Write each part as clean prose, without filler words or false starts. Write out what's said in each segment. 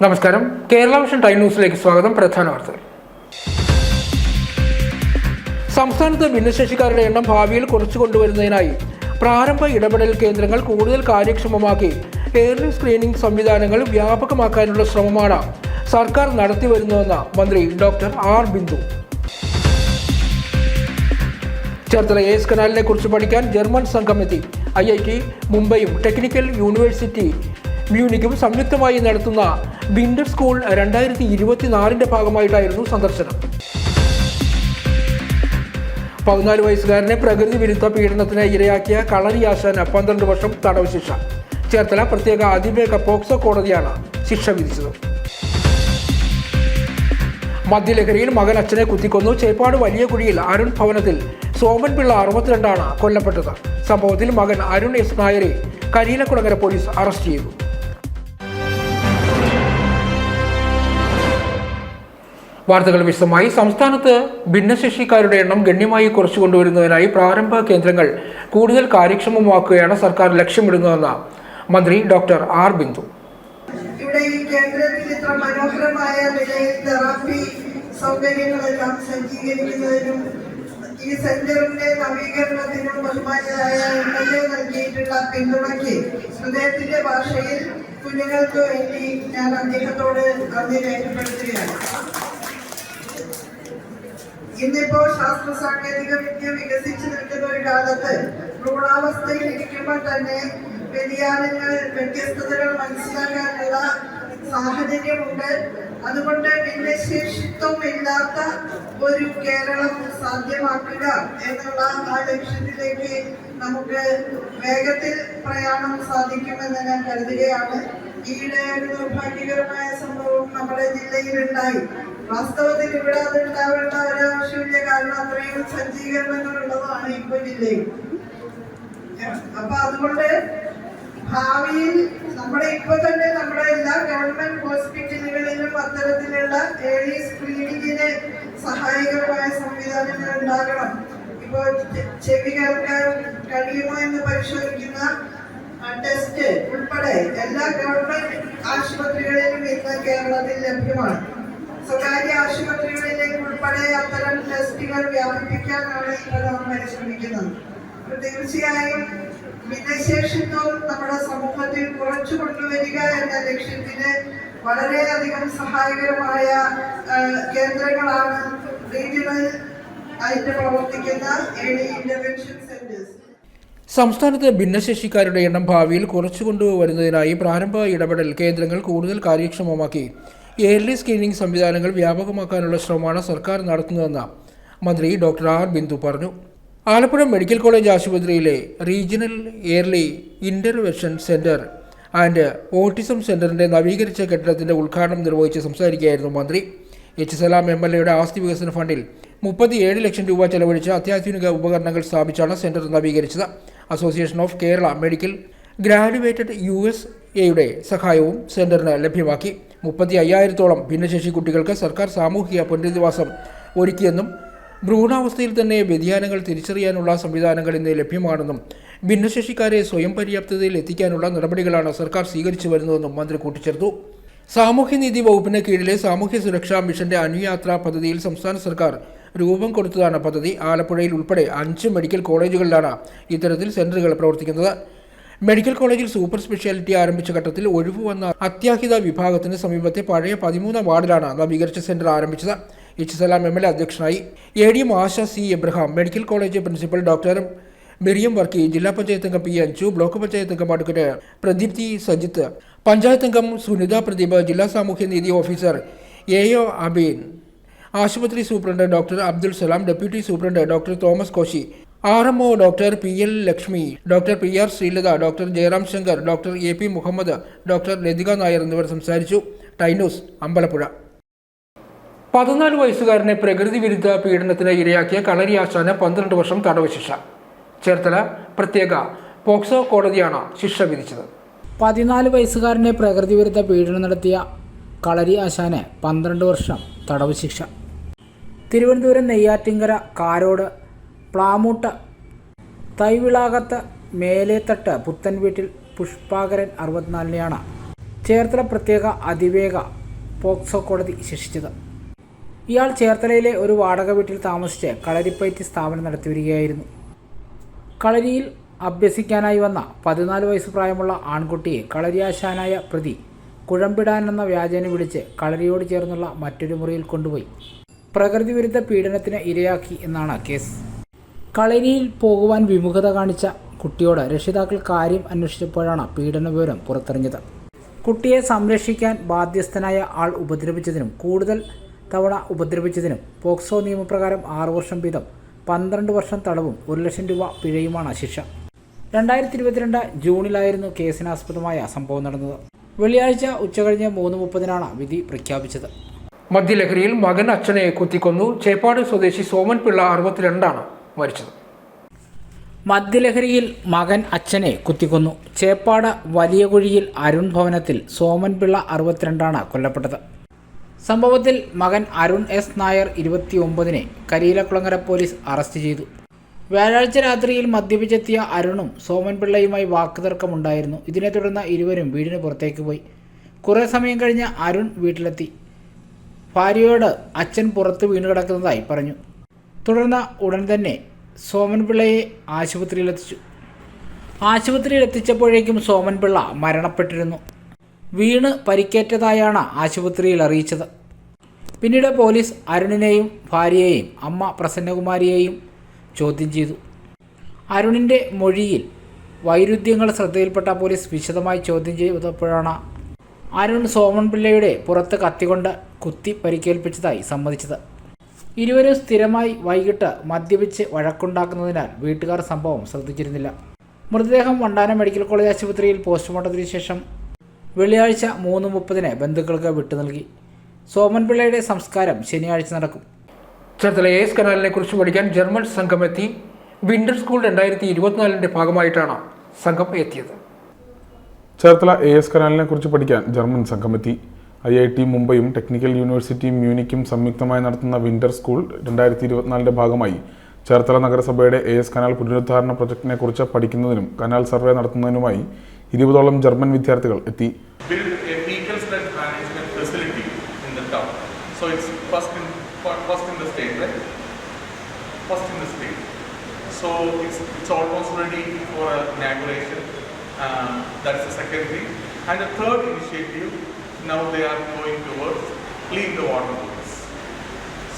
നമസ്കാരം. Kerala vision time ന്യൂസിലേക്ക് സ്വാഗതം. പ്രധാന വാർത്തകൾ. സംസ്ഥാനത്ത് ഭിന്നശേഷിക്കാരുടെ എണ്ണം ഭാവിയിൽ കുറച്ചു കൊണ്ടുവരുന്നതിനായി പ്രാരംഭ ഇടപെടൽ കേന്ദ്രങ്ങൾ കൂടുതൽ കാര്യക്ഷമമാക്കി ഏർലി സ്ക്രീനിംഗ് സംവിധാനങ്ങൾ വ്യാപകമാക്കാനുള്ള ശ്രമമാണ് സർക്കാർ നടത്തിവരുന്നതെന്ന് മന്ത്രി doctor R Bindu. Cherthala S കനാലിനെ കുറിച്ച് പഠിക്കാൻ ജർമ്മൻ സംഘം എത്തി. IIT മുംബൈയും ടെക്നിക്കൽ യൂണിവേഴ്സിറ്റി മ്യൂണിക്കും സംയുക്തമായി നടത്തുന്ന വിന്റർ സ്കൂൾ 2024 ഭാഗമായിട്ടായിരുന്നു സന്ദർശനം. 14 വയസ്സുകാരനെ പ്രകൃതി വിരുദ്ധ പീഡനത്തിന് ഇരയാക്കിയ കളരിയാശാന് 12 വർഷം തടവ് ശിക്ഷ. ചേർത്തല പ്രത്യേക അതിവേഗ പോക്സോ കോടതിയാണ് ശിക്ഷ വിധിച്ചത്. മദ്യലഹരിയിൽ മകൻ അച്ഛനെ കുത്തിക്കൊന്നു. ചേപ്പാട് വലിയ കുഴിയിൽ അരുൺ ഭവനത്തിൽ സോമൻപിള്ള 62 കൊല്ലപ്പെട്ടത്. സംഭവത്തിൽ മകൻ അരുൺ എസ് നായരെ കരിയിലക്കുളങ്ങര പോലീസ് അറസ്റ്റ് ചെയ്തു. വാർത്തകൾ വിശദമായി. സംസ്ഥാനത്ത് ഭിന്നശേഷിക്കാരുടെ എണ്ണം ഗണ്യമായി കുറച്ചു കൊണ്ടുവരുന്നതിനായി പ്രാരംഭ കേന്ദ്രങ്ങൾ കൂടുതൽ കാര്യക്ഷമമാക്കുകയാണ് സർക്കാർ ലക്ഷ്യമിടുന്നതെന്ന് മന്ത്രി ഡോക്ടർ ആർ ബിന്ദു. ഇവിടെ ഈ കേന്ദ്രത്തിൽ ഇത്ര മനോഹരമായ നിലയിൽ തെറാപ്പി സൗകര്യങ്ങളെല്ലാം സജ്ജീകരിക്കുന്നതിനും ഈ സെന്ററിന്റെ നവീകരണത്തിനും ബഹുമാനായ MLA നൽകിയിട്ടുള്ള പിന്തുണയ്ക്ക് ഹൃദയത്തിന്റെ ഭാഷയിൽ കുഞ്ഞുങ്ങൾക്ക് വേണ്ടി ഞാൻ അദ്ദേഹത്തോട് നന്ദി രേഖപ്പെടുത്തുകയാണ്. ഇന്നിപ്പോ ശാസ്ത്ര സാങ്കേതിക വിദ്യ വികസിച്ചു നിൽക്കുന്ന ഒരു കാലത്ത് ഭ്രൂണാവസ്ഥയിൽ ഇരിക്കുമ്പോൾ തന്നെ വ്യതിയാനങ്ങൾ, വ്യത്യസ്തതകൾ മനസ്സിലാക്കാനുള്ള സാഹചര്യമുണ്ട്. അതുകൊണ്ട് ഭിന്നശേഷിത്വം ഇല്ലാത്ത ഒരു കേരളം സാധ്യമാക്കുക എന്നുള്ള ആ ലക്ഷ്യത്തിലേക്ക് നമുക്ക് വേഗത്തിൽ പ്രയാണം സാധിക്കുമെന്ന് ഞാൻ കരുതുകയാണ്. ഈയിടെ ഒരു നിർഭാഗ്യകരമായ സംഭവം നമ്മുടെ ജില്ലയിലുണ്ടായി. വാസ്തവത്തിൽ ഇവിടെ അത് ഉണ്ടാവേണ്ട ഒരാവശ്യമില്ല, കാരണം അത്രയും സജ്ജീകരണങ്ങൾ ഉള്ളതാണ് ഇപ്പോൾ ജില്ലയിൽ. അപ്പൊ അതുകൊണ്ട് ഭാവിയിൽ നമ്മുടെ ഇപ്പൊ തന്നെ നമ്മുടെ എല്ലാ ഗവൺമെന്റ് ഹോസ്പിറ്റലുകളിലും അത്തരത്തിലുള്ള ഏർലി സ്ക്രീനിങ്ങിന് സഹായകരമായ സംവിധാനങ്ങൾ ഉണ്ടാകണം. ഇപ്പോൾ ചെവി കേൾക്കാൻ കഴിയുമോ എന്ന് പരിശോധിക്കുന്ന ടെസ്റ്റ് ഉൾപ്പെടെ എല്ലാ ഗവൺമെന്റ് ആശുപത്രികളിലും ഇന്ന് കേരളത്തിൽ ലഭ്യമാണ്. സ്വകാര്യ ആശുപത്രികളിലേക്ക് ഉൾപ്പെടെ അത്തരം ടെസ്റ്റുകൾ വ്യാപിപ്പിക്കാനാണ് ഇപ്പോൾ നമ്മൾ പരിശ്രമിക്കുന്നത്. തീർച്ചയായും ഭിന്നശേഷിത്വം നമ്മുടെ സമൂഹത്തിൽ കുറച്ചു കൊണ്ടുവരിക എന്ന ലക്ഷ്യത്തിന് വളരെയധികം സഹായകരമായ കേന്ദ്രങ്ങളാണ് റീജിയണൽ ആയിട്ട് പ്രവർത്തിക്കുന്ന ഏർലി ഇന്റർവെൻഷൻ സെന്റേഴ്സ്. സംസ്ഥാനത്ത് ഭിന്നശേഷിക്കാരുടെ എണ്ണം ഭാവിയിൽ കുറച്ചു കൊണ്ടുവരുന്നതിനായി പ്രാരംഭ ഇടപെടൽ കേന്ദ്രങ്ങൾ കൂടുതൽ കാര്യക്ഷമമാക്കി ഏർലി സ്ക്രീനിംഗ് സംവിധാനങ്ങൾ വ്യാപകമാക്കാനുള്ള ശ്രമമാണ് സർക്കാർ നടത്തുന്നതെന്ന് മന്ത്രി ഡോക്ടർ ആർ ബിന്ദു പറഞ്ഞു. ആലപ്പുഴ മെഡിക്കൽ കോളേജ് ആശുപത്രിയിലെ regional early intervention centre and autism സെന്ററിന്റെ നവീകരിച്ച കെട്ടിടത്തിന്റെ ഉദ്ഘാടനം നിർവഹിച്ച് സംസാരിക്കുകയായിരുന്നു മന്ത്രി. സലാം MLA ആസ്തി വികസന ഫണ്ടിൽ 37 ലക്ഷം രൂപ ചെലവഴിച്ച് അത്യാധുനിക ഉപകരണങ്ങൾ സ്ഥാപിച്ചാണ് സെന്റർ നവീകരിച്ചത്. Association of Kerala medical graduated USA സഹായവും സെന്ററിന് ലഭ്യമാക്കി. 35,000-ഓളം ഭിന്നശേഷി കുട്ടികൾക്ക് സർക്കാർ സാമൂഹിക പുനരധിവാസം ഒരുക്കിയെന്നും ഭ്രൂണാവസ്ഥയിൽ തന്നെ വ്യതിയാനങ്ങൾ തിരിച്ചറിയാനുള്ള സംവിധാനങ്ങൾ ഇന്ന് ലഭ്യമാണെന്നും ഭിന്നശേഷിക്കാരെ സ്വയം പര്യാപ്തതയിൽ എത്തിക്കാനുള്ള നടപടികളാണ് സർക്കാർ സ്വീകരിച്ചു വരുന്നതെന്നും മന്ത്രി കൂട്ടിച്ചേർത്തു. സാമൂഹ്യനീതി വകുപ്പിന് കീഴിലെ സാമൂഹ്യ സുരക്ഷാ മിഷന്റെ അനുയാത്രാ പദ്ധതിയിൽ സംസ്ഥാന സർക്കാർ രൂപം കൊടുത്തതാണ് പദ്ധതി. ആലപ്പുഴയിൽ ഉൾപ്പെടെ 5 മെഡിക്കൽ കോളേജുകളിലാണ് ഇത്തരത്തിൽ സെന്ററുകൾ പ്രവർത്തിക്കുന്നത്. മെഡിക്കൽ കോളേജിൽ സൂപ്പർ സ്പെഷ്യാലിറ്റി ആരംഭിച്ച ഘട്ടത്തിൽ ഒഴിവ് വന്ന അത്യാഹിത വിഭാഗത്തിന് സമീപത്തെ പഴയ 13 വാർഡിലാണ് നവീകരിച്ച സെന്റർ ആരംഭിച്ചത്. സലാം MLA അധ്യക്ഷനായി. ADM ആശ C. Abraham, medical college principal doctor Miriam Varkey, ജില്ലാ പഞ്ചായത്ത് അംഗം P. അഞ്ജു, ബ്ലോക്ക് പഞ്ചായത്ത് അംഗം അഡ്വക്കേറ്റ് പ്രദീപ്തി സജിത്ത്, പഞ്ചായത്ത് അംഗം സുനിത പ്രദീപ്, ജില്ലാ സാമൂഹ്യനീതി ഓഫീസർ AO അബീൻ, ആശുപത്രി superintendent doctor Abdul Salam, deputy superintendent doctor Thomas Koshy, RMO doctor PL Lakshmi, doctor PR Sreelatha, doctor Jayaram Shankar, doctor AP Muhammad, doctor Lathika Nair എന്നിവർ സംസാരിച്ചു. ടൈനൂസ് അമ്പലപ്പുഴ. 14 വയസ്സുകാരനെ പ്രകൃതി വിരുദ്ധ പീഡനത്തിന് ഇരയാക്കിയ കളരിയാശാന് 12 വർഷം തടവ് ശിക്ഷ. ചേർത്തല പ്രത്യേക പോക്സോ കോടതിയാണ് ശിക്ഷ വിധിച്ചത്. 14 വയസ്സുകാരനെ പ്രകൃതി വിരുദ്ധ പീഡനം നടത്തിയ കളരി ആശാന് 12 വർഷം തടവ് ശിക്ഷ. തിരുവനന്തപുരം നെയ്യാറ്റിങ്കര കാരോട് പ്ലാമൂട്ട് തൈവിളാകത്ത് മേലേത്തട്ട് പുത്തൻ വീട്ടിൽ പുഷ്പാകരൻ 64നെയാണ് ചേർത്തല പ്രത്യേക അതിവേഗ പോക്സോ കോടതി ശിക്ഷിച്ചത്. ഇയാൾ ചേർത്തലയിലെ ഒരു വാടക വീട്ടിൽ താമസിച്ച് കളരിപ്പയറ്റ് സ്ഥാപനം നടത്തിവരികയായിരുന്നു. കളരിയിൽ അഭ്യസിക്കാനായി വന്ന 14 വയസ്സ് പ്രായമുള്ള ആൺകുട്ടിയെ കളരിയാശാനായ പ്രതി കുഴമ്പിടാൻ എന്ന വ്യാജേന വിളിച്ച് കളരിയോട് ചേർന്നുള്ള മറ്റൊരു മുറിയിൽ കൊണ്ടുപോയി പ്രകൃതി വിരുദ്ധ പീഡനത്തിന് ഇരയാക്കി എന്നാണ് കേസ്. കളരിയിൽ പോകുവാൻ വിമുഖത കാണിച്ച കുട്ടിയോട് രക്ഷിതാക്കൾ കാര്യം അന്വേഷിച്ചപ്പോഴാണ് പീഡന വിവരം പുറത്തറിഞ്ഞത്. കുട്ടിയെ സംരക്ഷിക്കാൻ ബാധ്യസ്ഥനായ ആൾ ഉപദ്രവിച്ചതിനും കൂടുതൽ തവണ ഉപദ്രവിച്ചതിനും പോക്സോ നിയമപ്രകാരം 6 വർഷം വീതം 12 വർഷം തടവും 1 ലക്ഷം രൂപ പിഴയുമാണ് ശിക്ഷ. 2022 ജൂണിലായിരുന്നു കേസിനാസ്പദമായ സംഭവം നടന്നത്. വെള്ളിയാഴ്ച ഉച്ചകഴിഞ്ഞ് 3:30 വിധി പ്രഖ്യാപിച്ചത്. മദ്യലഹരിയിൽ മകൻ അച്ഛനെ കുത്തിക്കൊന്നു. ചേപ്പാട് സ്വദേശി സോമൻ പിള്ള 62 മരിച്ചത്. മദ്യലഹരിയിൽ മകൻ അച്ഛനെ കുത്തിക്കൊന്നു. ചേപ്പാട് വലിയകുഴിയിൽ അരുൺ ഭവനത്തിൽ സോമൻ പിള്ള 62 കൊല്ലപ്പെട്ടത്. സംഭവത്തിൽ മകൻ Arun S Nair 29 Kariyilakulangara police arrest ചെയ്തു. വ്യാഴാഴ്ച രാത്രിയിൽ മദ്യപിച്ചെത്തിയ അരുണും സോമൻ പിള്ളയുമായി വാക്കുതർക്കമുണ്ടായിരുന്നു. ഇതിനെ തുടർന്ന് ഇരുവരും വീടിന് പുറത്തേക്ക് പോയി. കുറേ സമയം കഴിഞ്ഞ് അരുൺ വീട്ടിലെത്തി. ഭാര്യയോട് അച്ഛൻ പുറത്ത് വീണ് കിടക്കുന്നതായി പറഞ്ഞു. തുടർന്ന് ഉടൻ തന്നെ സോമൻ പിള്ളയെ ആശുപത്രിയിലെത്തിച്ചു. ആശുപത്രിയിലെത്തിച്ചപ്പോഴേക്കും സോമൻ പിള്ള മരണപ്പെട്ടിരുന്നു. വീണ് പരിക്കേറ്റതായാണ് ആശുപത്രിയിൽ അറിയിച്ചത്. പിന്നീട് പോലീസ് അരുണിനെയും ഭാര്യയെയും അമ്മ പ്രസന്നകുമാരിയെയും ചോദ്യം ചെയ്തു. അരുണിൻ്റെ മൊഴിയിൽ വൈരുദ്ധ്യങ്ങൾ ശ്രദ്ധയിൽപ്പെട്ട പോലീസ് വിശദമായി ചോദ്യം ചെയ്തപ്പോഴാണ് അരുൺ സോമൻ പിള്ളയുടെ പുറത്ത് കത്തികൊണ്ട് കുത്തി പരിക്കേൽപ്പിച്ചതായി സമ്മതിച്ചത്. ഇരുവരും സ്ഥിരമായി വൈകിട്ട് മദ്യപിച്ച് വഴക്കുണ്ടാക്കുന്നതിനാൽ വീട്ടുകാർ സംഭവം ശ്രദ്ധിച്ചിരുന്നില്ല. മൃതദേഹം വണ്ടാനം മെഡിക്കൽ കോളേജ് ആശുപത്രിയിൽ പോസ്റ്റ്മോർട്ടത്തിന് ശേഷം വെള്ളിയാഴ്ച 3:30 ബന്ധുക്കൾക്ക് വിട്ടു നൽകി. സോമൻ പിള്ളയുടെ സംസ്കാരം ശനിയാഴ്ച നടക്കും. ചേർത്തല എസ് കനാലിനെ കുറിച്ച് പഠിക്കാൻ ജർമ്മൻ സംഘം എത്തി. വിന്റർ സ്കൂൾ 2024 ഭാഗമായിട്ടാണ് സംഘം എത്തിയത്. ചേർത്തല എസ് കനാലിനെ കുറിച്ച് പഠിക്കാൻ ജർമ്മൻ സംഘം എത്തി. IIT മുംബൈയും ടെക്നിക്കൽ യൂണിവേഴ്സിറ്റി മ്യൂണിക്കും സംയുക്തമായി നടത്തുന്ന വിന്റർ സ്കൂൾ 2024 ഭാഗമായി ചേർത്തല നഗരസഭയുടെ എസ് കനാൽ പുനരുദ്ധാരണ പ്രൊജക്ടിനെ കുറിച്ച് പഠിക്കുന്നതിനും കനാൽ സർവേ നടത്തുന്നതിനുമായി 20ഓളം ജർമ്മൻ വിദ്യാർത്ഥികൾ എത്തി. So it's first in the state, right? First in the state. So it's almost ready for inauguration. That's the second thing. And the third initiative, now they are going towards clean the water bodies.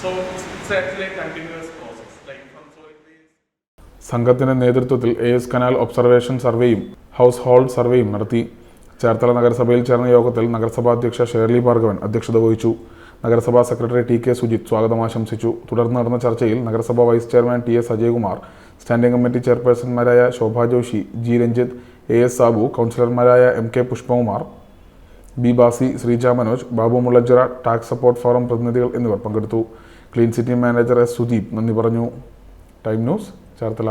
So it's actually a continuous process. Like from soil waste. സംഘത്തിന്റെ നേതൃത്വത്തിൽ S canal observation സർവേയും household സർവേയും നടത്തി. ചേർത്തല നഗരസഭയിൽ ചേർന്ന യോഗത്തിൽ നഗരസഭാ അധ്യക്ഷ ഷേർലി ഭാർഗവൻ അധ്യക്ഷത വഹിച്ചു. നഗരസഭാ സെക്രട്ടറി TK സുജിത് സ്വാഗതം ആശംസിച്ചു. തുടർന്ന് നടന്ന ചർച്ചയിൽ നഗരസഭാ vice chairman TS Ajaykumar, standing committee ചെയർപേഴ്സൺമാരായ ശോഭ ജോഷി, G രഞ്ജിത്ത്, AS സാബു, കൗൺസിലർമാരായ MK Pushpakumar, B Basi, Sreeja Manoj, Babu Mulanchira, tax support forum പ്രതിനിധികൾ എന്നിവർ പങ്കെടുത്തു. Clean city manager S Sudeep നന്ദി പറഞ്ഞു. Time news, Cherthala.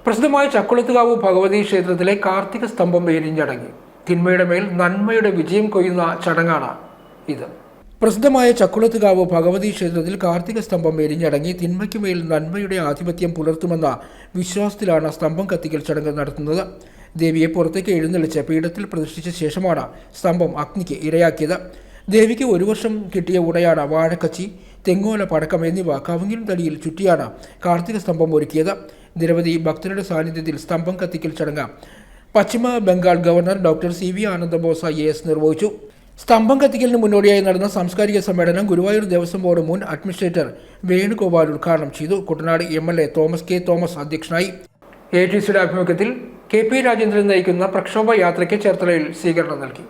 പ്രസിദ്ധമായ ചക്കുളത്തുകാവ് ഭഗവതി ക്ഷേത്രത്തിലെ കാർത്തിക സ്തംഭം എരിഞ്ഞടങ്ങി. തിന്മയുടെ മേൽ നന്മയുടെ വിജയം കൊയ്യുന്ന ചടങ്ങാണ് ഇത്. പ്രസിദ്ധമായ ചക്കുളത്തുകാവ് ഭഗവതി ക്ഷേത്രത്തിൽ കാർത്തിക സ്തംഭം എരിഞ്ഞടങ്ങി തിന്മയ്ക്ക് മേൽ നന്മയുടെ ആധിപത്യം പുലർത്തുമെന്ന വിശ്വാസത്തിലാണ് സ്തംഭം കത്തിക്കൽ ചടങ്ങ് നടത്തുന്നത്. ദേവിയെ പുറത്തേക്ക് എഴുന്നള്ളിച്ച് പീഠത്തിൽ പ്രതിഷ്ഠിച്ച ശേഷമാണ് സ്തംഭം അഗ്നിക്ക് ഇരയാക്കിയത്. ദേവിക്ക് 1 വർഷം കിട്ടിയ ഉടയാണ് വാഴക്കച്ചി, തെങ്ങോല, പടക്കം എന്നിവ കവുങ്ങിൻ തടിയിൽ ചുറ്റിയാണ് കാർത്തിക സ്തംഭം ഒരുക്കിയത്. നിരവധി ഭക്തരുടെ സാന്നിധ്യത്തിൽ സ്തംഭം കത്തിക്കൽ ചടങ്ങ് പശ്ചിമ Bengal governor doctor CV Ananda Bose IAS നിർവഹിച്ചു. സ്തംഭം കത്തിക്കലിന് മുന്നോടിയായി നടന്ന സാംസ്കാരിക സമ്മേളനം ഗുരുവായൂർ ദേവസ്വം ബോർഡ് മുൻ അഡ്മിനിസ്ട്രേറ്റർ വേണുഗോപാൽ ഉദ്ഘാടനം ചെയ്തു. Kuttanad MLA Thomas K. Thomas അധ്യക്ഷനായി. ATCയുടെ ആഭിമുഖ്യത്തിൽ KP രാജേന്ദ്രൻ നയിക്കുന്ന പ്രക്ഷോഭ യാത്രയ്ക്ക് ചേർത്തലയിൽ സ്വീകരണം നൽകി.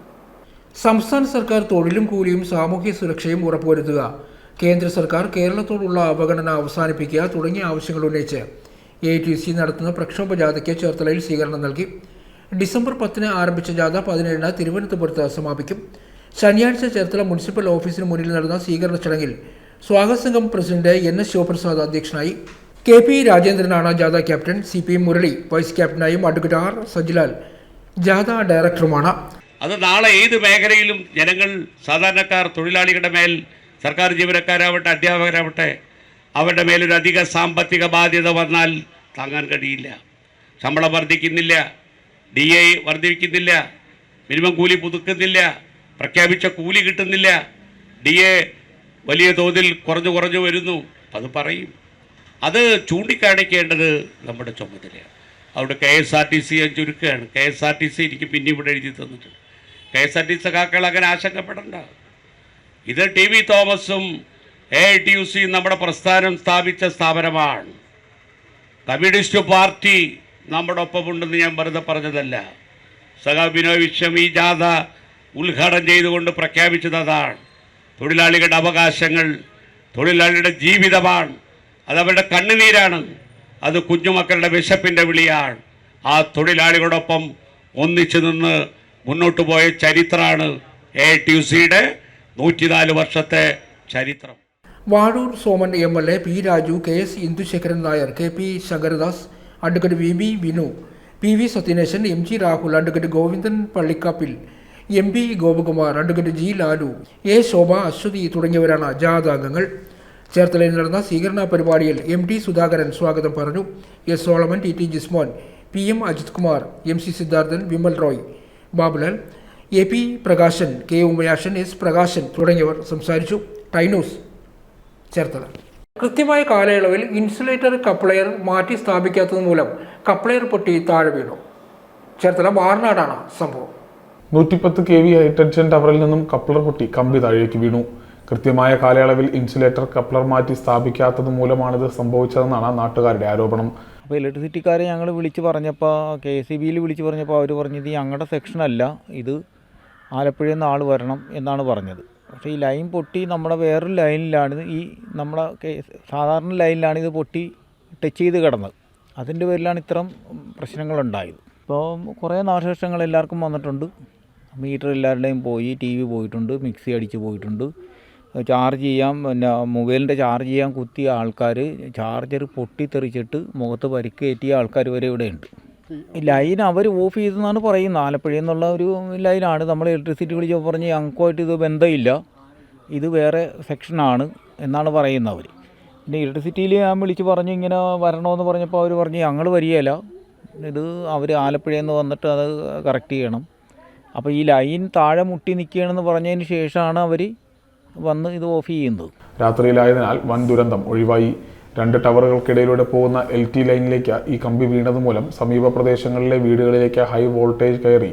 സംസ്ഥാന സർക്കാർ തൊഴിലും കൂലിയും സാമൂഹ്യ സുരക്ഷയും ഉറപ്പുവരുത്തുക, കേന്ദ്ര സർക്കാർ കേരളത്തോടുള്ള അവഗണന അവസാനിപ്പിക്കുക തുടങ്ങിയ ആവശ്യങ്ങൾ ഉന്നയിച്ച് ATC നടത്തുന്ന പ്രക്ഷോഭ ജാഥയ്ക്ക് ചേർത്തലയിൽ സ്വീകരണം നൽകി. ഡിസംബർ 10 ആരംഭിച്ച ജാഥ 17 തിരുവനന്തപുരത്ത് സമാപിക്കും. ശനിയാഴ്ച ചേർത്തല മുനിസിപ്പൽ ഓഫീസിന് മുന്നിൽ നടന്ന സ്വീകരണ ചടങ്ങിൽ സ്വാഗത സംഘം പ്രസിഡന്റ് NS ശിവപ്രസാദ് അധ്യക്ഷനായി. KP രാജേന്ദ്രനാണ് ജാഥ ക്യാപ്റ്റൻ. CPM മുരളി വൈസ് ക്യാപ്റ്റനായും അഡ്വക്കേറ്റ് R സജിലാൽ ജാഥ ഡയറക്ടറുമാണ്. അത് നാളെ ഏത് മേഖലയിലും ജനങ്ങൾ, സാധാരണക്കാർ, തൊഴിലാളികളുടെ മേൽ, സർക്കാർ ജീവനക്കാരാവട്ടെ, അധ്യാപകരാവട്ടെ, അവരുടെ മേലൊരു അധിക സാമ്പത്തിക ബാധ്യത വന്നാൽ താങ്ങാൻ കഴിയില്ല. ശമ്പളം വർദ്ധിക്കുന്നില്ല, DA വർദ്ധിക്കുന്നില്ല, മിനിമം കൂലി പുതുക്കുന്നില്ല, പ്രഖ്യാപിച്ച കൂലി കിട്ടുന്നില്ല, DA വലിയ തോതിൽ കുറഞ്ഞു വരുന്നു. അത് പറയും. അത് ചൂണ്ടിക്കാണിക്കേണ്ടത് നമ്മുടെ ചുമതലയാണ്. അവിടെ KSRTC ഞാൻ ചുരുക്കുകയാണ്. KSRTC എനിക്ക് പിന്നെ ഇവിടെ എഴുതി തന്നിട്ടുണ്ട്. KSRTC കാക്കൾ അങ്ങനെ ആശങ്കപ്പെടണ്ട. ഇത് TV തോമസും AITUC നമ്മുടെ പ്രസ്ഥാനം സ്ഥാപിച്ച സ്ഥാപനമാണ്. കമ്മ്യൂണിസ്റ്റ് പാർട്ടി നമ്മുടെ ഒപ്പമുണ്ടെന്ന് ഞാൻ വെറുതെ പറഞ്ഞതല്ല. ബിനോയ് വിശ്വം ഈ ജാഥ ഉദ്ഘാടനം ചെയ്തുകൊണ്ട് പ്രഖ്യാപിച്ചത് അതാണ്. തൊഴിലാളികളുടെ അവകാശങ്ങൾ, തൊഴിലാളിയുടെ ജീവിതമാണ്, അതവരുടെ കണ്ണുനീരാണ്, അത് കുഞ്ഞുമക്കളുടെ വിശപ്പിൻ്റെ വിളിയാണ്. ആ തൊഴിലാളികളോടൊപ്പം ഒന്നിച്ചു നിന്ന് മുന്നോട്ട് പോയ ചരിത്രമാണ് AITUCയുടെ 104 വർഷത്തെ ചരിത്രം. Vazhoor Soman MLA, P. Raju, KS Indusekharan Nair, KP Sankaradas, advocate VB Vinu, PV Sathyanesan, MG Rahul, advocate Govindan Pallikkappil, MB Gopakumar, advocate G. Lalu, A. Shobha, Aswathy തുടങ്ങിയവരാണ് ജാഥാംഗങ്ങൾ. ചേർത്തലയിൽ നടന്ന സ്വീകരണ പരിപാടിയിൽ MD സുധാകരൻ സ്വാഗതം പറഞ്ഞു. S. Solomon, TT Jismon, PM Ajith Kumar, MC Siddharthan, Vimal Roy, Babulal, AP Prakashan, K. ഉമയാഷൻ, S. പ്രകാശൻ തുടങ്ങിയവർ സംസാരിച്ചു. ടൈനൂസ് ചേർത്തല. കൃത്യമായ കാലയളവിൽ ഇൻസുലേറ്റർ കപ്ലയർ മാറ്റി സ്ഥാപിക്കാത്തത് മൂലം കപ്ലയർ പൊട്ടി താഴെ വീണു. ചേർത്തല വാർനാടാണ് സംഭവം. 110 kV ഹൈടെൻഷൻ ടവറിൽ നിന്നും കപ്ലർ പൊട്ടി കമ്പി താഴേക്ക് വീണു. കൃത്യമായ കാലയളവിൽ ഇൻസുലേറ്റർ കപ്ലർ മാറ്റി സ്ഥാപിക്കാത്തത് മൂലമാണിത് സംഭവിച്ചതെന്നാണ് നാട്ടുകാരുടെ ആരോപണം. അപ്പോൾ ഇലക്ട്രിസിറ്റിക്കാരെ ഞങ്ങൾ വിളിച്ച് പറഞ്ഞപ്പോൾ KCBയിൽ വിളിച്ച് പറഞ്ഞപ്പോൾ അവർ പറഞ്ഞത് ഞങ്ങളുടെ സെക്ഷനല്ല, ഇത് ആലപ്പുഴയിൽ നിന്ന് ആൾ വരണം എന്നാണ് പറഞ്ഞത്. പക്ഷേ ഈ ലൈൻ പൊട്ടി നമ്മുടെ വേറൊരു ലൈനിലാണ്, ഈ നമ്മുടെ സാധാരണ ലൈനിലാണ് ഇത് പൊട്ടി ടച്ച് ചെയ്ത് കിടന്നത്. അതിൻ്റെ പേരിലാണ് ഇത്തരം പ്രശ്നങ്ങളുണ്ടായത്. ഇപ്പോൾ കുറേ നാശനഷ്ടങ്ങൾ എല്ലാവർക്കും വന്നിട്ടുണ്ട്. മീറ്റർ എല്ലാവരുടെയും പോയി, TV പോയിട്ടുണ്ട്, മിക്സി അടിച്ച് പോയിട്ടുണ്ട്, ചാർജ് ചെയ്യാൻ പിന്നെ മൊബൈലിൻ്റെ ചാർജ് ചെയ്യാൻ കുത്തിയ ആൾക്കാർ ചാർജർ പൊട്ടിത്തെറിച്ചിട്ട് മുഖത്ത് പരിക്കേറ്റിയ ആൾക്കാർ വരെ ഇവിടെയുണ്ട്. ലൈൻ അവർ ഓഫ് ചെയ്തെന്നാണ് പറയുന്നത്. ആലപ്പുഴയിൽ നിന്നുള്ള ഒരു ലൈനാണ്. നമ്മൾ ഇലക്ട്രിസിറ്റി വിളിച്ചപ്പോൾ പറഞ്ഞ് ഞങ്ങൾക്കുമായിട്ട് ഇത് ബന്ധമില്ല, ഇത് വേറെ സെക്ഷനാണ് എന്നാണ് പറയുന്നത് അവർ. പിന്നെ ഇലക്ട്രിസിറ്റിയിൽ ഞാൻ വിളിച്ച് പറഞ്ഞു ഇങ്ങനെ വരണമെന്ന് പറഞ്ഞപ്പോൾ അവർ പറഞ്ഞ് ഞങ്ങൾ വരികയില്ല, ഇത് അവർ ആലപ്പുഴയിൽ നിന്ന് വന്നിട്ട് അത് കറക്റ്റ് ചെയ്യണം. അപ്പോൾ ഈ ലൈൻ താഴെ മുട്ടി നിൽക്കുകയാണെന്ന് പറഞ്ഞതിന് ശേഷമാണ് അവർ വന്ന് ഇത് ഓഫ് ചെയ്യുന്നത്. രാത്രിയിലായതിനാൽ വൻ ദുരന്തം ഒഴിവായി. 2 ടവറുകൾക്കിടയിലൂടെ പോകുന്ന LT ലൈനിലേക്ക് ഈ കമ്പി വീണത് മൂലം സമീപ പ്രദേശങ്ങളിലെ വീടുകളിലേക്ക് ഹൈ വോൾട്ടേജ് കയറി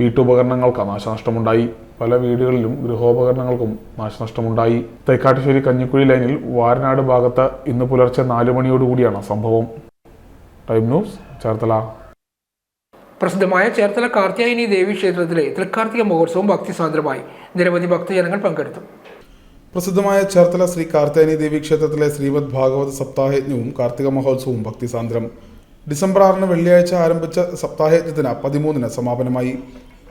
വീട്ടുപകരണങ്ങൾക്ക് നാശനഷ്ടമുണ്ടായി. പല വീടുകളിലും ഗൃഹോപകരണങ്ങൾക്കും നാശനഷ്ടമുണ്ടായി. തൈക്കാട്ടുശ്ശേരി കഞ്ഞിക്കുഴി ലൈനിൽ വാരനാട് ഭാഗത്ത് ഇന്ന് പുലർച്ചെ 4 മണിയോടുകൂടിയാണ് സംഭവം. Time news, Cherthala. പ്രസിദ്ധമായ ചേർത്തല കാർത്യായനി ദേവി ക്ഷേത്രത്തിലെ തൃക്കാർത്തിക മഹോത്സവം ഭക്തിസാന്ദ്രമായി. നിരവധി ഭക്തജനങ്ങൾ പങ്കെടുത്തു. പ്രസിദ്ധമായ ചേർത്തല ശ്രീ കാർത്യായനി ദേവി ക്ഷേത്രത്തിലെ ശ്രീമദ് ഭാഗവത സപ്താഹയജ്ഞവും കാർത്തിക മഹോത്സവവും ഭക്തിസാന്ദ്രം. ഡിസംബർ 6 വെള്ളിയാഴ്ച ആരംഭിച്ച സപ്താഹയജ്ഞത്തിന് 13 സമാപനമായി.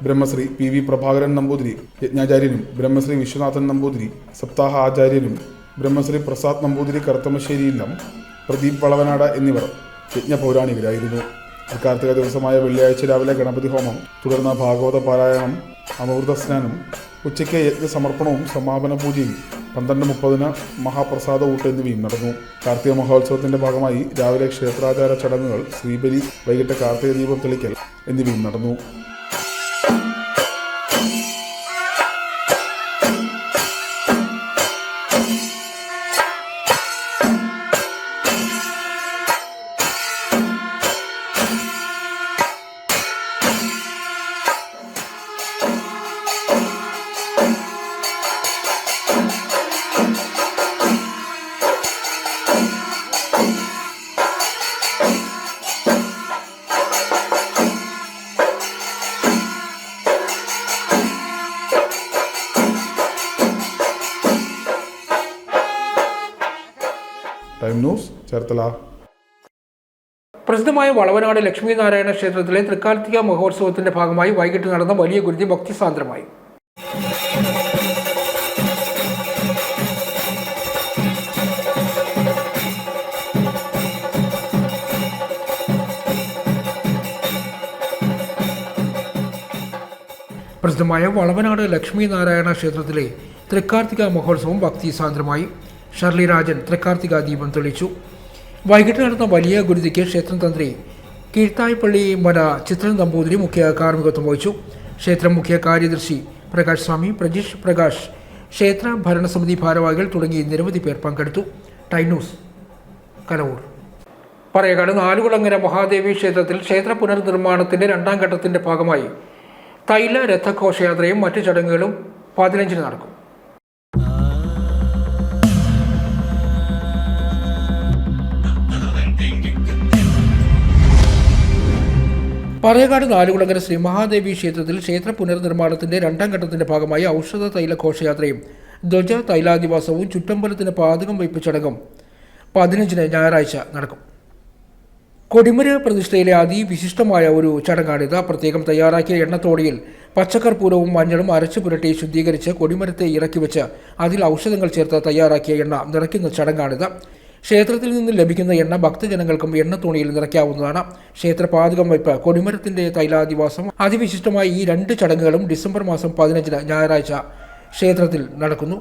ബ്രഹ്മശ്രീ PV പ്രഭാകരൻ നമ്പൂതിരി യജ്ഞാചാര്യനും ബ്രഹ്മശ്രീ വിശ്വനാഥൻ നമ്പൂതിരി സപ്താഹ ആചാര്യനും ബ്രഹ്മശ്രീ പ്രസാദ് നമ്പൂതിരി കറുത്തമശ്ശേരിയിലും പ്രദീപ് വളവനാട് എന്നിവർ യജ്ഞപൗരാണികരായിരുന്നു. കാർത്തിക ദിവസമായ വെള്ളിയാഴ്ച രാവിലെ ഗണപതി ഹോമം, തുടർന്ന് ഭാഗവത പാരായണം, അമൃത സ്നാനം, ഉച്ചയ്ക്ക് യജ്ഞസമർപ്പണവും സമാപന പൂജയും 12:30 മഹാപ്രസാദ ഊട്ട് എന്നിവയും നടന്നു. കാർത്തിക മഹോത്സവത്തിന്റെ ഭാഗമായി രാവിലെ ക്ഷേത്രാചാര ചടങ്ങുകൾ, ശ്രീബലി, വൈകിട്ട് കാർത്തിക ദീപം തെളിക്കൽ എന്നിവയും നടന്നു. Time news, Cherthala. പ്രസിദ്ധമായ വളവനാട് ലക്ഷ്മീനാരായണ ക്ഷേത്രത്തിലെ തൃക്കാർത്തിക മഹോത്സവത്തിന്റെ ഭാഗമായി വൈകിട്ട് നടന്ന വലിയ ഗുരുതി ഭക്തിസാന്ദ്രമായി. പ്രസിദ്ധമായ വളവനാട് ലക്ഷ്മീനാരായണ ക്ഷേത്രത്തിലെ തൃക്കാർത്തിക മഹോത്സവം ഭക്തിസാന്ദ്രമായി. ഷർലി രാജൻ തൃക്കാർത്തിക ദീപം തെളിച്ചു. വൈകിട്ട് നടന്ന വലിയ ഗുരുതിക്ക് ക്ഷേത്രം തന്ത്രി കീഴ്ത്തായ്പള്ളി മന ചിത്രൻ നമ്പൂതിരി മുഖ്യ കാർമ്മികത്വം വഹിച്ചു. ക്ഷേത്ര മുഖ്യ കാര്യദർശി പ്രകാശ് സ്വാമി, പ്രജീഷ് പ്രകാശ്, ക്ഷേത്ര ഭരണസമിതി ഭാരവാഹികൾ തുടങ്ങി നിരവധി പേർ പങ്കെടുത്തു. Time news, Kalavoor. പറയകാട് നാലുകുളങ്ങര മഹാദേവി ക്ഷേത്രത്തിൽ ക്ഷേത്ര പുനർനിർമ്മാണത്തിന്റെ 2ാം ഘട്ടത്തിന്റെ ഭാഗമായി തൈല രഥഘോഷയാത്രയും മറ്റു ചടങ്ങുകളും 15-ന് നടക്കും. പറയകാട് നാലുകുളങ്ങര ശ്രീ മഹാദേവി ക്ഷേത്രത്തിൽ ക്ഷേത്ര പുനർനിർമ്മാണത്തിന്റെ 2ാം ഘട്ടത്തിന്റെ ഭാഗമായി ഔഷധ തൈല ഘോഷയാത്രയും ധ്വജ തൈലാദിവാസവും ചുറ്റമ്പലത്തിന് പാതകം വയ്പ് ചടങ്ങും 15-ന് ഞായറാഴ്ച നടക്കും. കൊടിമര പ്രതിഷ്ഠയിലെ അതിവിശിഷ്ടമായ ഒരു ചടങ്ങാണിത്. പ്രത്യേകം തയ്യാറാക്കിയ എണ്ണത്തോടിയിൽ പച്ചക്കർപ്പൂരവും മഞ്ഞളും അരച്ചു പുരട്ടി ശുദ്ധീകരിച്ച് കൊടിമരത്തെ ഇറക്കി വെച്ച് അതിൽ ഔഷധങ്ങൾ ചേർത്ത് തയ്യാറാക്കിയ എണ്ണ നിറയ്ക്കുന്ന ചടങ്ങാണിത്. ക്ഷേത്രത്തിൽ നിന്ന് ലഭിക്കുന്ന എണ്ണ ഭക്തജനങ്ങൾക്കും എണ്ണത്തോണിയിൽ നിറയ്ക്കാവുന്നതാണ്. ക്ഷേത്ര പാതകം വയ്പ്, കൊടിമരത്തിന്റെ തൈലാദിവാസം, അതിവിശിഷ്ടമായ ഈ 2 ചടങ്ങുകളും ഡിസംബർ മാസം 15-ന് ഞായറാഴ്ച ക്ഷേത്രത്തിൽ നടക്കുന്നു.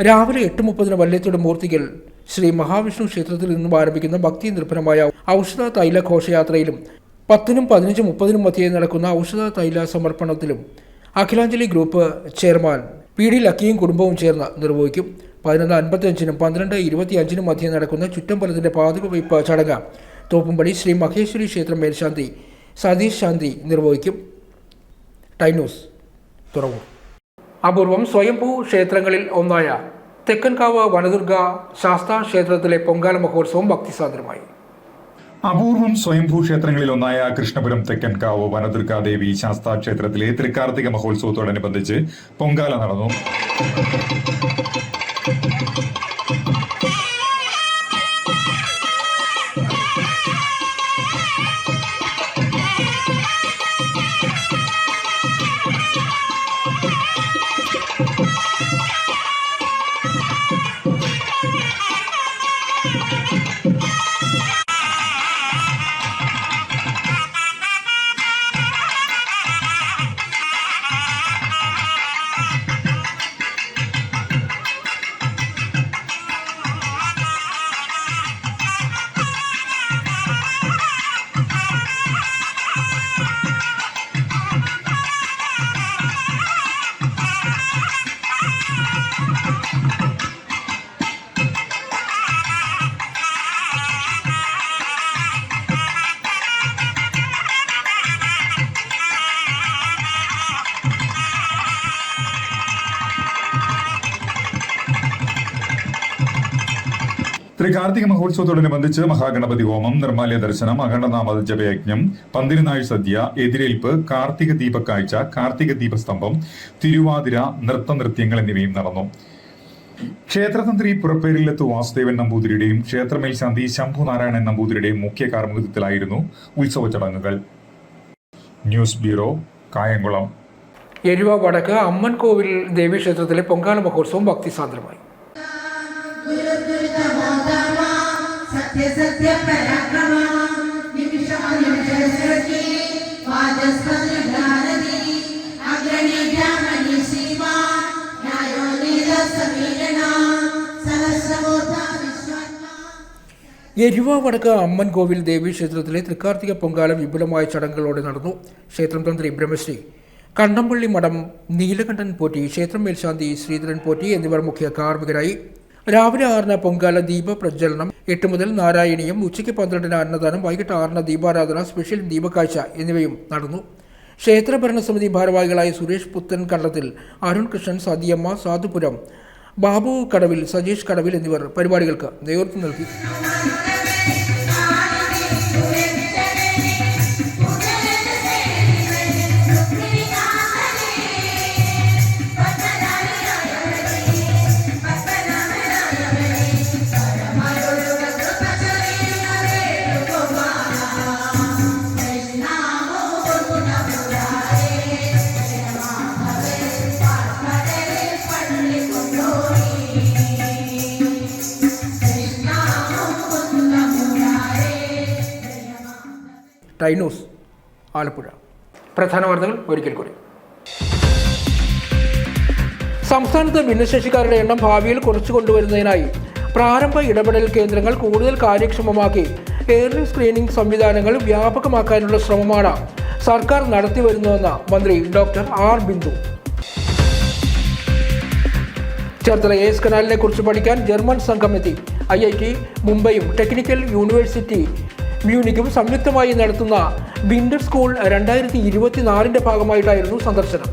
രാവിലെ 8:30-ന് വല്യത്തോട് മൂർത്തികൾ ശ്രീ മഹാവിഷ്ണു ക്ഷേത്രത്തിൽ നിന്നും ആരംഭിക്കുന്ന ഭക്തി നിർഭരമായ ഔഷധ തൈല ഘോഷയാത്രയിലും 10-നും 15:30-നും മധ്യേ നടക്കുന്ന ഔഷധ തൈല സമർപ്പണത്തിലും അഖിലാഞ്ജലി ഗ്രൂപ്പ് ചെയർമാൻ PD ലക്കിയും കുടുംബവും ചേർന്ന് നിർവഹിക്കും. 11:55-നും 12:25-നും മധ്യേ നടക്കുന്ന ചുറ്റമ്പലത്തിന്റെ പാതക വയ്പ് ചടങ്ങ് തോപ്പുംപടി ശ്രീ മഹേശ്വരി ക്ഷേത്രം മേൽശാന്തി സതീഷ് ശാന്തി നിർവഹിക്കും. Time news, Thuravoor. അപൂർവം സ്വയംഭൂ ക്ഷേത്രങ്ങളിൽ ഒന്നായ തെക്കൻകാവ് വനദുർഗ ശാസ്താ ക്ഷേത്രത്തിലെ പൊങ്കാല മഹോത്സവം ഭക്തിസാന്ദ്രമായി. അപൂർവം സ്വയംഭൂ ക്ഷേത്രങ്ങളിൽ ഒന്നായ കൃഷ്ണപുരം തെക്കൻകാവ് വനദുർഗാദേവി ശാസ്താ ക്ഷേത്രത്തിലെ തൃക്കാർത്തിക മഹോത്സവത്തോടനുബന്ധിച്ച് പൊങ്കാല നടന്നു. തൃകാർത്തിക മഹോത്സവത്തോടനുബന്ധിച്ച് മഹാഗണപതി ഹോമം, നിർമ്മാല്യ ദർശനം, അഖണ്ഡനാമ ജപയജ്ഞം, പന്തിരുനാഴ് സദ്യ, എതിരേൽപ്പ്, കാർത്തിക ദീപക്കാഴ്ച, കാർത്തിക ദീപസ്തംഭം, തിരുവാതിര, നൃത്തനൃത്യങ്ങൾ എന്നിവയും നടന്നു. ക്ഷേത്രതന്ത്രി പുറപ്പേരില്ലത്ത് വാസുദേവൻ നമ്പൂതിരിയുടെയും ക്ഷേത്രമേൽശാന്തി ശംഭുനാരായണൻ നമ്പൂതിരിയുടെയും മുഖ്യ കാർമ്മികത്വത്തിലായിരുന്നു ഉത്സവ ചടങ്ങുകൾ. News bureau, Kayamkulam. എരുവ വടക്ക് അമ്മൻകോവിൽ ദേവീക്ഷേത്രത്തിലെ പൊങ്കാല മഹോത്സവം ഭക്തിസാന്ദ്രമായി. എരുവ വടക്ക് അമ്മൻകോവിൽ ദേവീക്ഷേത്രത്തിലെ തൃക്കാർത്തിക പൊങ്കാല വിപുലമായ ചടങ്ങുകളോടെ നടന്നു. ക്ഷേത്രം തന്ത്രി ബ്രഹ്മശ്രീ കണ്ടംപള്ളി മഠം നീലകണ്ഠൻ പോറ്റി, ക്ഷേത്രം മേൽശാന്തി ശ്രീധരൻ പോറ്റി എന്നിവർ മുഖ്യ കാർമ്മികരായി. രാവിലെ 6-ന് പൊങ്കാല ദീപ പ്രജ്വലനം, 8 മുതൽ നാരായണീയം, ഉച്ചയ്ക്ക് 12-ന് അന്നദാനം, വൈകിട്ട് 6-ന് ദീപാരാധന, സ്പെഷ്യൽ ദീപക്കാഴ്ച എന്നിവയും നടന്നു. ക്ഷേത്ര ഭരണസമിതി ഭാരവാഹികളായ സുരേഷ് പുത്തൻ കണ്ടത്തിൽ, അരുൺ കൃഷ്ണൻ, സതിയമ്മ, സാധുപുരം, ബാബു കടവിൽ, സജീഷ് കടവിൽ എന്നിവർ പരിപാടികൾക്ക് നേതൃത്വം നൽകി. Time news, Alappuzha. പ്രധാന വാർത്തകൾ ഒരിക്കൽ കൂടി. സംസ്ഥാനത്ത് ഭിന്നശേഷിക്കാരുടെ എണ്ണം ഭാവിയിൽ കുറച്ചുകൊണ്ടുവരുന്നതിനായി പ്രാരംഭ ഇടപെടൽ കേന്ദ്രങ്ങൾ കൂടുതൽ കാര്യക്ഷമമാക്കി ഏർലി സ്ക്രീനിംഗ് സംവിധാനങ്ങൾ വ്യാപകമാക്കാനുള്ള ശ്രമമാണ് സർക്കാർ നടത്തിവരുന്നുവെന്ന് മന്ത്രി doctor R Bindu. Cherthala AS കനാലിനെ കുറിച്ച് പഠിക്കാൻ ജർമ്മൻ സംഘം എത്തി. IIT മുംബൈയും ടെക്നിക്കൽ യൂണിവേഴ്സിറ്റി മ്യൂണിക്കും സംയുക്തമായി നടത്തുന്ന വിന്റർ സ്കൂൾ 2024 ഭാഗമായിട്ടായിരുന്നു സന്ദർശനം.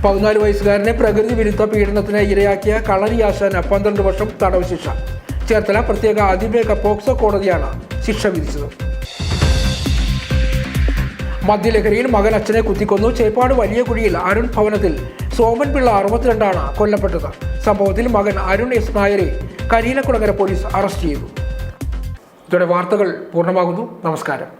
14 വയസ്സുകാരനെ പ്രകൃതി വിരുദ്ധ പീഡനത്തിന് ഇരയാക്കിയ കളരി ആശാന് 12 വർഷം തടവ് ശിക്ഷ. ചേർത്തല പ്രത്യേക അതിവേഗ പോക്സോ കോടതിയാണ് ശിക്ഷ വിധിച്ചത്. മദ്യലഹരിയിൽ മകൻ അച്ഛനെ കുത്തിക്കൊന്നു. ചേപ്പാട് വലിയ കുഴിയിൽ അരുൺ ഭവനത്തിൽ സോമൻ പിള്ള 62 കൊല്ലപ്പെട്ടത്. സംഭവത്തിൽ മകൻ അരുൺ S നായരെ കരിയിലക്കുളങ്ങര പോലീസ് അറസ്റ്റ് ചെയ്തു. ഇതോടെ വാർത്തകൾ പൂർണ്ണമാകുന്നു. നമസ്കാരം.